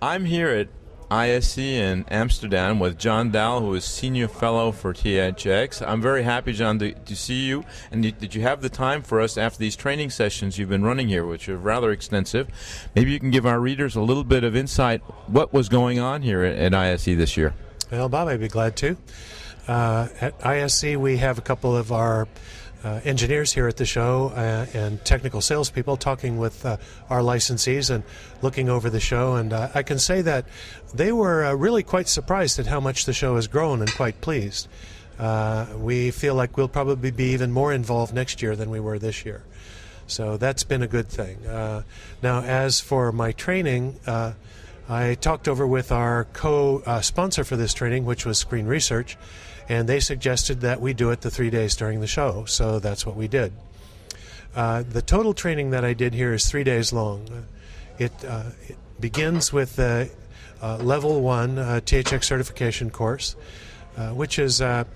I'm here at ISE in Amsterdam with John Dahl, who is Senior Fellow for THX. I'm very happy, John, to see you. And did you have the time for us after these training sessions you've been running here, which are rather extensive? Maybe you can give our readers a little bit of insight what was going on here at ISE this year. Well, Bob, I'd be glad to. At ISE, we have a couple of our engineers here at the show and technical salespeople talking with our licensees and looking over the show. And I can say that they were really quite surprised at how much the show has grown and quite pleased. We feel like we'll probably be even more involved next year than we were this year. So that's been a good thing. Now, as for my training, I talked over with our co-sponsor for this training, which was Screen Research, and they suggested that we do it the 3 days during the show, so that's what we did. The total training that I did here is 3 days long. It begins with the Level 1 THX certification course, which is a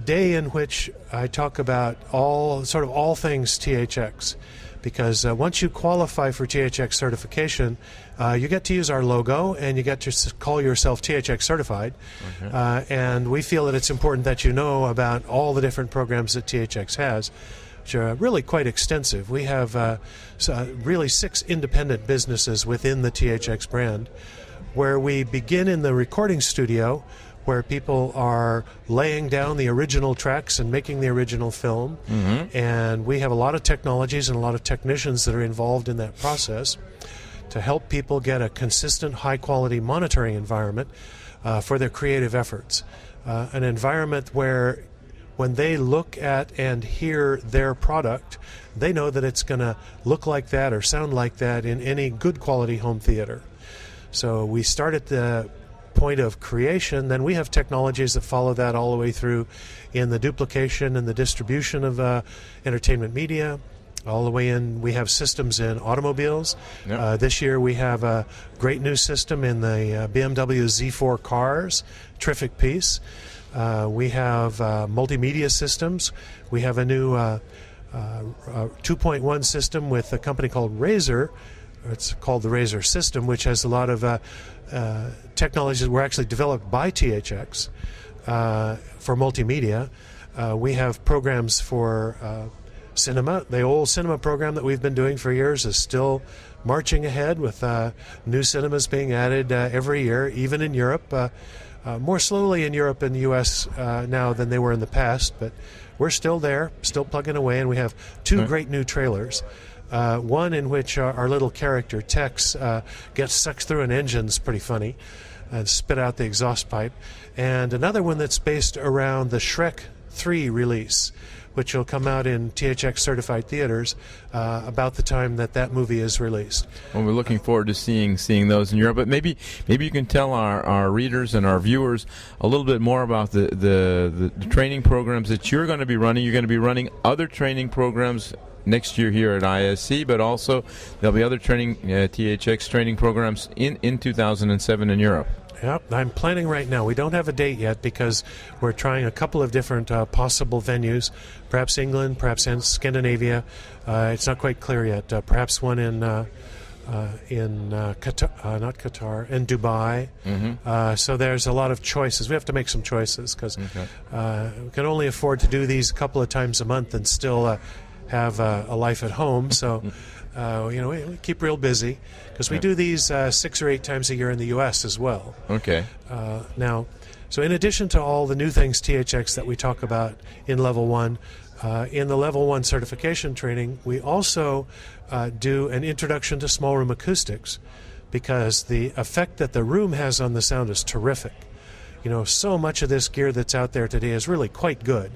day in which I talk about all things THX. Because once you qualify for THX certification, you get to use our logo and you get to call yourself THX certified. Okay. And we feel that it's important that you know about all the different programs that THX has, which are really quite extensive. We have really 6 independent businesses within the THX brand, where we begin in the recording studio, where people are laying down the original tracks and making the original film. Mm-hmm. And we have a lot of technologies and a lot of technicians that are involved in that process to help people get a consistent, high-quality monitoring environment for their creative efforts. An environment where when they look at and hear their product, they know that it's going to look like that or sound like that in any good quality home theater. So we start at the point of creation, then we have technologies that follow that all the way through in the duplication and the distribution of entertainment media. All the way in, we have systems in automobiles. Yep. This year we have a great new system in the BMW Z4 cars, terrific piece. We have multimedia systems. We have a new 2.1 system with a company called Razer. It's called the Razer system, which has a lot of technologies that were actually developed by THX for multimedia. We have programs for cinema. The old cinema program that we've been doing for years is still marching ahead with new cinemas being added every year, even in Europe. More slowly in Europe and the U.S. Now than they were in the past, but we're still there, still plugging away, and we have 2 great new trailers. One in which our little character, Tex, gets sucked through an engine's pretty funny and spit out the exhaust pipe. And another one that's based around the Shrek 3 release, which will come out in THX certified theaters about the time that movie is released. Well, we're looking forward to seeing those in Europe. But maybe you can tell our readers and our viewers a little bit more about the training programs that you're going to be running. You're going to be running other training programs next year here at ISE, but also there'll be other training THX training programs in 2007 in Europe. Yep, I'm planning right now. We don't have a date yet because we're trying a couple of different possible venues, perhaps England, perhaps in Scandinavia. It's not quite clear yet. Perhaps one in Qatar, not Qatar, in Dubai. Mm-hmm. So there's a lot of choices. We have to make some choices because we can only afford to do these a couple of times a month and still have a life at home. So we keep real busy because we do these 6 or 8 times a year in the U.S. as well. Okay. Now, so in addition to all the new things THX that we talk about in Level 1, in the Level 1 certification training, we also do an introduction to small room acoustics because the effect that the room has on the sound is terrific. So much of this gear that's out there today is really quite good.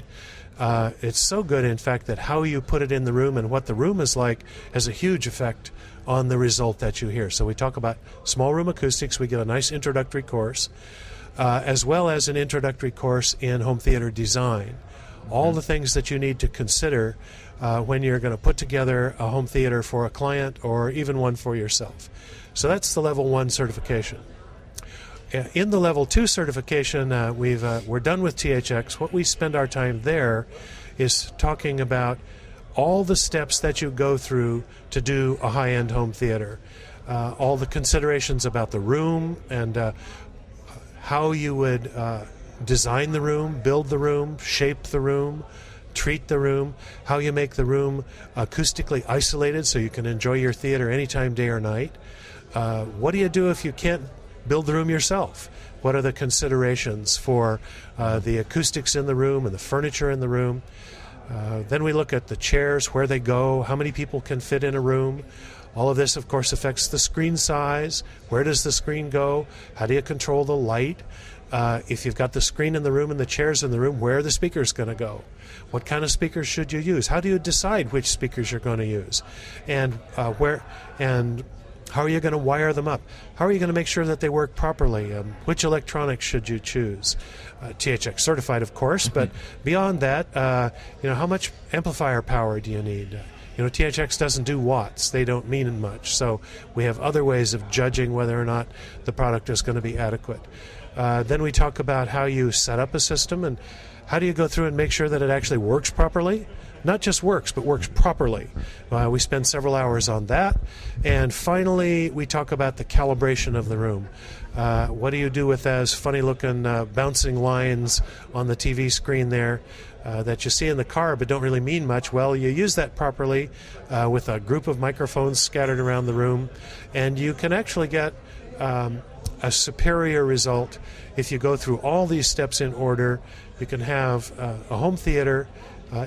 It's so good, in fact, that how you put it in the room and what the room is like has a huge effect on the result that you hear. So we talk about small room acoustics. We give a nice introductory course, as well as an introductory course in home theater design. All the things that you need to consider when you're going to put together a home theater for a client or even one for yourself. So that's the Level 1 certification. In the Level 2 certification, we're done with THX. What we spend our time there is talking about all the steps that you go through to do a high-end home theater, all the considerations about the room and how you would design the room, build the room, shape the room, treat the room, how you make the room acoustically isolated so you can enjoy your theater anytime, day or night. What do you do if you can't build the room yourself? What are the considerations for the acoustics in the room and the furniture in the room? Then we look at the chairs, where they go, how many people can fit in a room. All of this, of course, affects the screen size. Where does the screen go? How do you control the light? If you've got the screen in the room and the chairs in the room, where are the speakers going to go? What kind of speakers should you use? How do you decide which speakers you're going to use? And how are you going to wire them up? How are you going to make sure that they work properly? Which electronics should you choose? THX certified, of course, but beyond that, how much amplifier power do you need? THX doesn't do watts. They don't mean much. So we have other ways of judging whether or not the product is going to be adequate. Then we talk about how you set up a system and how do you go through and make sure that it actually works properly. Not just works, but works properly. We spend several hours on that. And finally, we talk about the calibration of the room. What do you do with those funny-looking bouncing lines on the TV screen there that you see in the car but don't really mean much? Well, you use that properly with a group of microphones scattered around the room, and you can actually get a superior result if you go through all these steps in order. You can have a home theater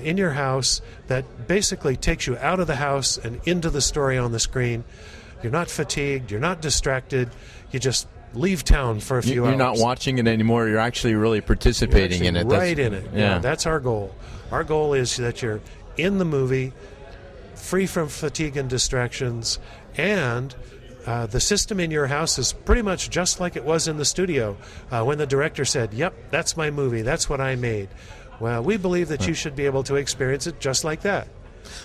in your house that basically takes you out of the house and into the story on the screen. You're not fatigued, you're not distracted, you just leave town for a few hours. You're not watching it anymore, you're actually really participating in it. Right in it. Yeah, that's our goal. Our goal is that you're in the movie, free from fatigue and distractions, and the system in your house is pretty much just like it was in the studio when the director said, "Yep, that's my movie, that's what I made." Well, we believe that you should be able to experience it just like that.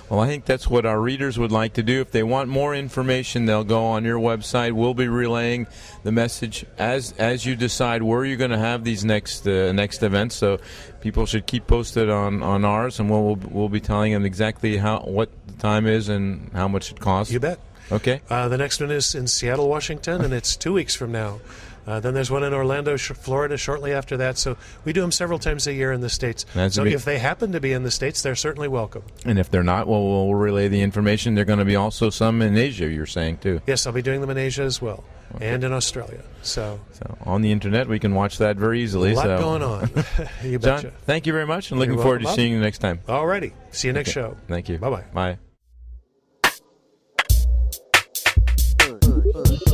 Well, I think that's what our readers would like to do. If they want more information, they'll go on your website. We'll be relaying the message as you decide where you're going to have these next events. So people should keep posted on ours, and we'll be telling them exactly what the time is and how much it costs. You bet. Okay. The next one is in Seattle, Washington, and it's 2 weeks from now. Then there's one in Orlando, Florida, shortly after that. So we do them several times a year in the States. So if they happen to be in the States, they're certainly welcome. And if they're not, well, we'll relay the information. They're going to be also some in Asia, you're saying, too. Yes, I'll be doing them in Asia as well, and in Australia. So on the Internet, we can watch that very easily. A lot going on. You betcha. John, thank you very much, and looking forward to seeing you next time. All righty. See you next show. Thank you. Bye-bye. Bye.